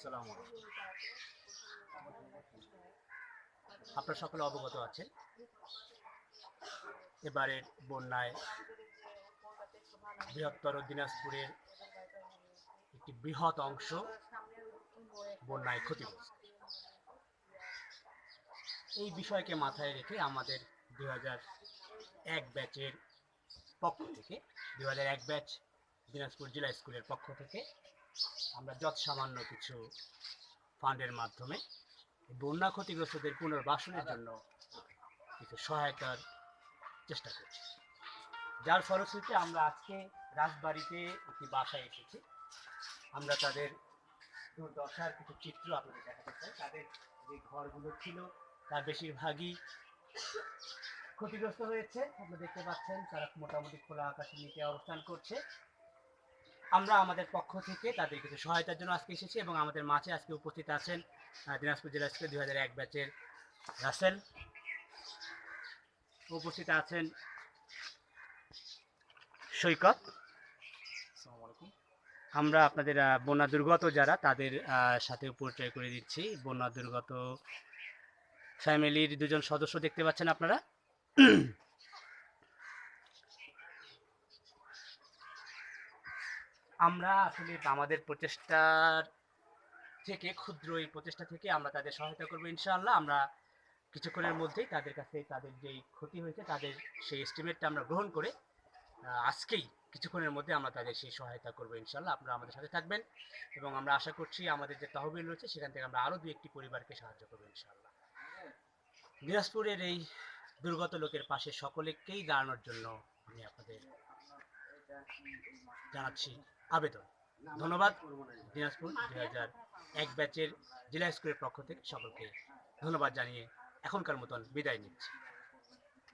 আসসালামু আলাইকুম। আপনারা সকলে অবগত আছেন, এবারের বন্যায় বৃহত্তর দিনাজপুরের একটি বৃহৎ অংশ বন্যায় ক্ষতিগ্রস্ত। এই বিষয়কে মাথায় রেখে আমাদের 2001 ব্যাচের পক্ষ থেকে 2001 ব্যাচ দিনাজপুর জেলা স্কুলের পক্ষ থেকে আমরা যৎসামান্য কিছু ফান্ডের মাধ্যমে বন্যা ক্ষতিগ্রস্তদের পুনর্বাসনের জন্য কিছু সহায়তার চেষ্টা করছি, যার ফলশ্রুতিতে আমরা আজকে রাজবাড়িতে একটি বাসায় এসেছি। আমরা তাদের দুর্দশার কিছু চিত্র আপনাদের দেখাতে চাই। তাদের যে ঘরগুলো ছিল তার বেশিরভাগই ক্ষতিগ্রস্ত হয়েছে। আপনারা দেখতে পাচ্ছেন তারা মোটামুটি খোলা আকাশের নিচে অবস্থান করছে। আমরা আমাদের পক্ষ থেকে তাদের কিছু সহায়তার জন্য আজকে এসেছি এবং আমাদের মাঝে আজকে উপস্থিত আছেন দিনাজপুর জেলা স্কুল 2001 ব্যাচের রাসেল, উপস্থিত আছেন সৈকত। আমরা আপনাদের বন্যা দুর্গত যারা তাদের সাথে পরিচয় করে দিচ্ছি। বন্যা দুর্গত ফ্যামিলির দুজন সদস্য দেখতে পাচ্ছেন আপনারা। আমরা আসলে আমাদের প্রচেষ্টার থেকে ক্ষুদ্র এই প্রচেষ্টা থেকে আমরা তাদের সহায়তা করবো ইনশাআল্লাহ। আমরা কিছুক্ষণের মধ্যেই তাদের কাছে তাদের যেই ক্ষতি হয়েছে তাদের সেই এস্টিমেটটা আমরা গ্রহণ করে আজকেই কিছুক্ষণের মধ্যে আমরা তাদের সেই সহায়তা করবো ইনশাআল্লাহ। আপনারা আমাদের সাথে থাকবেন এবং আমরা আশা করছি আমাদের যে তহবিল রয়েছে সেখান থেকে আমরা আরও 2-1টি পরিবারকে সাহায্য করবো ইনশাআল্লাহ। দিনাজপুরের এই দুর্গত লোকের পাশে সকলেকেই দাঁড়ানোর জন্য আমি আপনাদের জানাচ্ছি আবেদন। ধন্যবাদ। দিনাজপুর 2001 ব্যাচের জেলা স্কুলের পক্ষ থেকে সকলকে ধন্যবাদ জানিয়ে এখনকার মতন বিদায় নিচ্ছি।